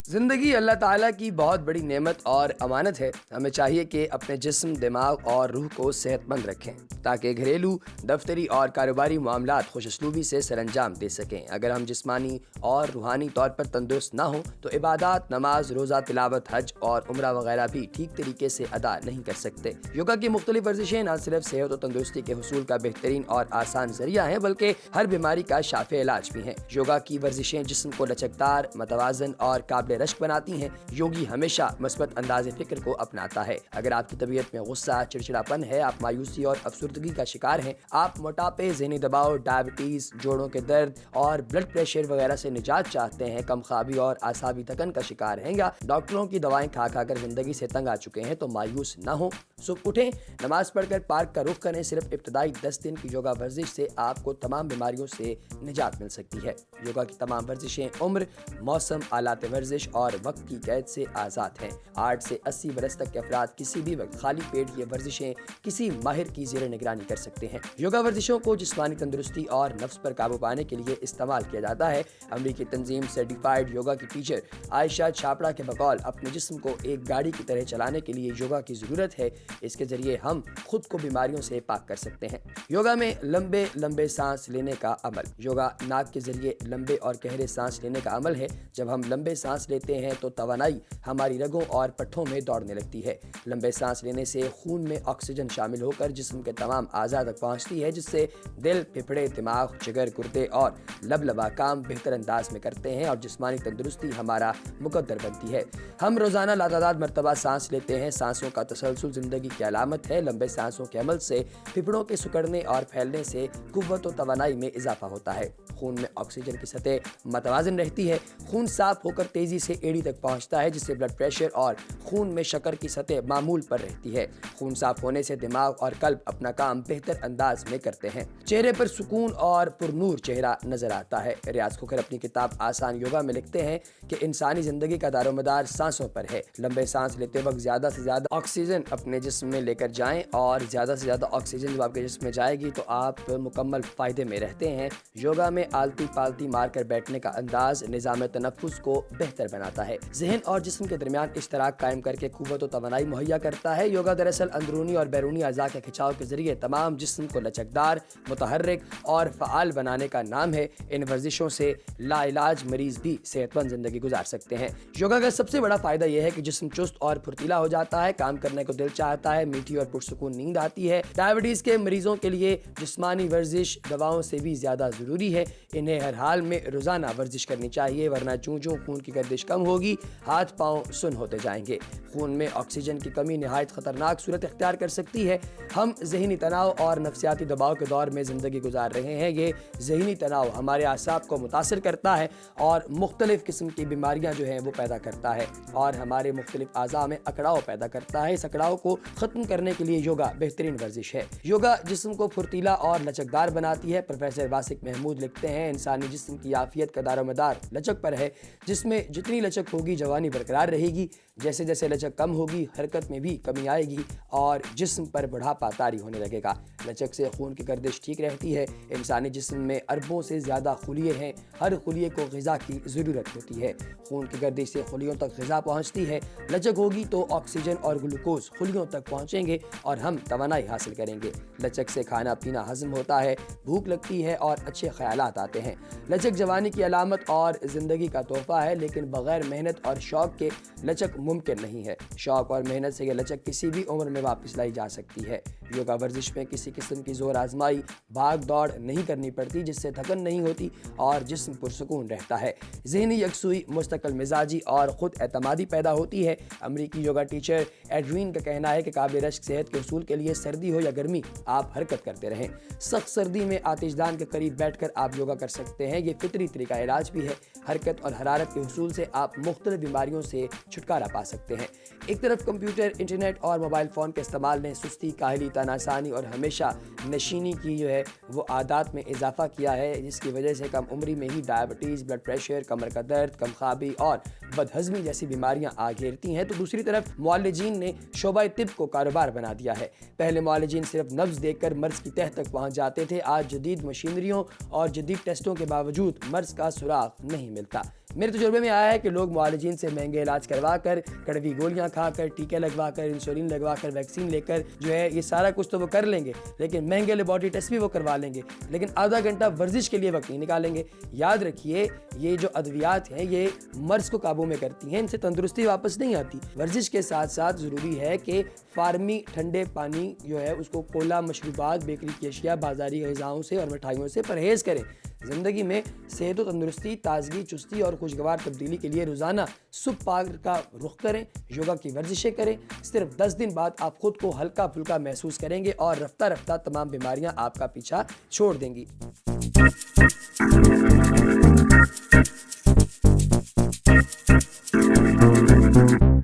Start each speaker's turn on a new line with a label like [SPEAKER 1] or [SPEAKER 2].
[SPEAKER 1] ज़िंदगी अल्लाह ताला की बहुत बड़ी नेमत और अमानत है। हमें चाहिए कि अपने जिस्म, दिमाग और रूह को सेहतमंद रखें ताकि घरेलू, दफ्तरी और कारोबारी मामलात खुशअस्लूबी से सरअंजाम दे सकें। अगर हम जिस्मानी और रूहानी तौर पर तंदुरुस्त ना हों तो इबादत, नमाज, रोज़ा, तिलावत, हज और उम्रा वगैरह भी ठीक तरीके से अदा नहीं कर सकते। योगा की मुख्तलिफ वर्जिशें न सिर्फ सेहत और तंदुरुस्ती के हुसूल का बेहतरीन और आसान जरिया हैं बल्कि हर बीमारी का शाफे इलाज भी हैं। योगा की वर्जिशें जिस्म को लचकदार, मतवाजन और काबिल रश्क बनाती हैं। योगी हमेशा मस्बत अंदाज़ फ़िक्र को अपनाता है। अगर आपकी तबीयत में गुस्सा, चिड़चिड़ापन है, आप मायूसी और अफसुर्दगी का शिकार हैं, आप मोटापे, ज़हनी दबाव, डायबिटीज़, जोड़ों के दर्द और ब्लड प्रेशर वगैरह से निजात चाहते हैं, कम ख्वाबी और आसाबी थकन का शिकार हैं या डॉक्टरों की दवाएं खा खा कर ज़िंदगी से तंग आ चुके हैं तो मायूस ना हो। सुबह उठें, नमाज पढ़कर पार्क का रुख करें। सिर्फ इब्तदाई 10 दिन की योगा वर्जिश से आपको तमाम बीमारियों से निजात मिल सकती है। योगा की तमाम वर्जिशें उम्र, मौसम, आलात वर्जिश और वक्त की कैद से आज़ाद हैं। 8 से 80 बरस तक के अफराद किसी भी वक्त खाली पेट ये वर्जिशें किसी माहिर की ज़ेर निगरानी कर सकते हैं। योगा वर्जिशों को जिस्मानी तंदुरुस्ती और नफ्स पर काबू पाने के लिए इस्तेमाल किया जाता है। अमरीकी तंजीम सर्टिफाइड योगा की टीचर आयशा छापड़ा के बकौल अपने जिस्म को एक गाड़ी की तरह चलाने के लिए योगा की ज़रूरत है। इसके ज़रिए हम खुद को बीमारियों से पाक कर सकते हैं। योगा में लंबे लंबे सांस लेने का अमल। योगा नाक के ज़रिए लंबे और गहरे सांस लेने का अमल है। जब हम लंबे सांस लेते हैं तो तवानाई हमारी रगों और पट्ठों में दौड़ने लगती है। लंबे सांस लेने से खून में ऑक्सीजन शामिल होकर जिस्म के तमाम आज़ा तक पहुँचती है, जिससे दिल, फेफड़े, दिमाग, जिगर, गुर्दे और लबलबा काम बेहतर अंदाज में करते हैं और जिस्मानी तंदुरुस्ती हमारा मुकद्दर बनती है। हम रोज़ाना लातादाद मरतबा सांस लेते हैं। सांसों का तसलसल ज़िंदगी की अलामत है। लंबे सांसों के अमल से फेफड़ों के सिकुड़ने और फैलने से कुव्वत व तवानाई में इजाफा होता है। खून में ऑक्सीजन की सतह मतवाज़न रहती है। खून साफ होकर तेज़ी से एड़ी तक पहुंचता है, जिससे ब्लड प्रेशर और खून में शक्कर की सतह मामूल पर रहती है। खून साफ होने से दिमाग और कल्ब अपना काम बेहतर अंदाज में करते हैं। चेहरे पर सुकून और पुरनूर चेहरा नजर आता है। रियाज खोखर अपनी किताब आसान योगा में लिखते हैं कि इंसानी जिंदगी का दारोमदार सांसों पर है। लंबे सांस लेते वक्त ज़्यादा से ज़्यादा ऑक्सीजन अपने जिस्म में लेकर जाएं और ज़्यादा से ज़्यादा ऑक्सीजन जब आपके जिस्म में जाएगी तो आप मुकम्मल फ़ायदे में रहते हैं। योगा में आलती पालती मार कर बैठने का अंदाज निज़ाम तनफ़्फ़ुस को बेहतर बनाता है। ज़हन और जिस्म के दरमियान इश्तराक कायम करके क़ुव्वत व तवानाई मुहैया करता है। योगा दरअसल अंदरूनी और बैरूनी अज़ा के खिंचाव के ज़रिए तमाम जिस्म को लचकदार, मुतहर्रिक और फ़आल बनाने का नाम है। इन वर्जिशों से लाइलाज मरीज़ भी सेहतमंद ज़िंदगी गुजार सकते हैं। योगा का सबसे बड़ा फ़ायदा यह है कि जिस्म चुस्त और फुर्तीला हो जाता है, काम करने को दिल चाहता है, मीठी और पुरसुकून नींद आती है। डायबिटीज़ के मरीज़ों के लिए जिस्मानी वर्जिश दवाओं से भी ज़्यादा ज़रूरी है। इन्हें हर हाल में रोज़ाना वर्जिश करनी चाहिए, वरना चूँ चूँ खून की गर्दिश कम होगी, हाथ पाँव सुन होते जाएंगे। खून में ऑक्सीजन की कमी निहायत ख़तरनाक सूरत इख्तियार कर सकती है। हम ज़हनी तनाव और नफ्सियाती दबाव के दौर में ज़िंदगी गुजार रहे हैं। ये ज़हनी तनाव हमारे आसाब को मुतासिर करता है और मुख्तलिफ़ किस्म की बीमारियाँ जो हैं वो पैदा करता है और हमारे मुख्तलिफ़ आज़ा में अकड़ाव पैदा करता है। इस अकड़ाव को ख़त्म करने के लिए योगा बेहतरीन वर्जिश है। योगा जिस्म को फुर्तीला और लचकदार बनाती है। प्रोफेसर वासिक महमूद लिखते हैं, इंसानी जिस्म की आफियत का दारोमदार लचक पर है। जिसमें जितनी लचक होगी जवानी बरकरार रहेगी। जैसे जैसे लचक कम होगी हरकत में भी कमी आएगी और जिस्म पर बुढ़ापा तारी होने लगेगा। लचक से खून की गर्दिश ठीक रहती है। इंसानी जिस्म में अरबों से ज़्यादा खुलिये हैं। हर खुलिये को ग़िज़ा की ज़रूरत होती है। खून की गर्दिश से खुलियों तक ग़िज़ा पहुँचती है। लचक होगी तो ऑक्सीजन और ग्लूकोज खुलियों तक पहुँचेंगे और हम तवानाई हासिल करेंगे। लचक से खाना पीना हज़म होता है, भूख लगती है और अच्छे ख़यालात आते हैं। लचक जवानी की अलामत और ज़िंदगी का तोहफ़ा है, लेकिन बग़ैर मेहनत और शौक़ के लचक मुमकिन नहीं है। शौक़ और मेहनत से यह लचक किसी भी उम्र में वापस लाई जा सकती है। योगा वर्जिश में किसी किस्म की ज़ोर आजमाई, भाग दौड़ नहीं करनी पड़ती, जिससे थकन नहीं होती और जिस्म पुरसुकून रहता है। ज़हनी यकसुई, मुस्तकिल मिजाजी और ख़ुद एतमादी पैदा होती है। अमरीकी योगा टीचर एड्रीन का कहना है कि काबिल रश्क सेहत के उसूल के लिए सर्दी हो या गर्मी आप हरकत करते रहें। सख्त सर्दी में आतिशदान के करीब बैठकर आप योगा कर सकते हैं। ये फितरी तरीका इलाज भी है। हरकत और हरारत के उसूल से आप मुख्तलिफ बीमारियों से छुटकारा पा सकते हैं। एक तरफ कंप्यूटर, इंटरनेट और मोबाइल फ़ोन के इस्तेमाल ने सुस्ती, काहली, तनासानी और हमेशा नशीनी की जो है वो आदत में इजाफा किया है, जिसकी वजह से कम उम्री में ही डायबिटीज़, ब्लड प्रेशर, कमर का दर्द, कम ख्वाबी और बदहज़मी जैसी बीमारियां आ घेरती हैं। तो दूसरी तरफ मुअल्लिजीन ने शोबा तिब को कारोबार बना दिया है। पहले मुअल्लिजीन सिर्फ नब्ज़ देखकर मर्ज़ की तह तक पहुँच जाते थे। आज जदीद मशीनरियों और जदीद टेस्टों के बावजूद मर्ज़ का सुराग नहीं मिलता। میرے تجربے میں آیا ہے کہ لوگ معالجین سے مہنگے علاج کروا کر، کڑوی گولیاں کھا کر، ٹیکے لگوا کر، انسولین لگوا کر، ویکسین لے کر جو ہے یہ سارا کچھ تو وہ کر لیں گے، لیکن مہنگے لیبارٹری ٹیسٹ بھی وہ کروا لیں گے، لیکن آدھا گھنٹہ ورزش کے لیے وقت نہیں نکالیں گے۔ یاد رکھیے یہ جو ادویات ہیں یہ مرض کو قابو میں کرتی ہیں، ان سے تندرستی واپس نہیں آتی۔ ورزش کے ساتھ ساتھ ضروری ہے کہ فارمی ٹھنڈے پانی جو ہے اس کو، کولا، مشروبات، بیکری کی اشیاء، بازاری غذاؤں سے اور مٹھائیوں سے پرہیز کریں۔ زندگی میں صحت و تندرستی، تازگی، چستی اور خوشگوار تبدیلی کے لیے روزانہ صبح پارک کا رخ کریں، یوگا کی ورزشیں کریں۔ صرف 10 دن بعد آپ خود کو ہلکا پھلکا محسوس کریں گے اور رفتہ رفتہ تمام بیماریاں آپ کا پیچھا چھوڑ دیں گی۔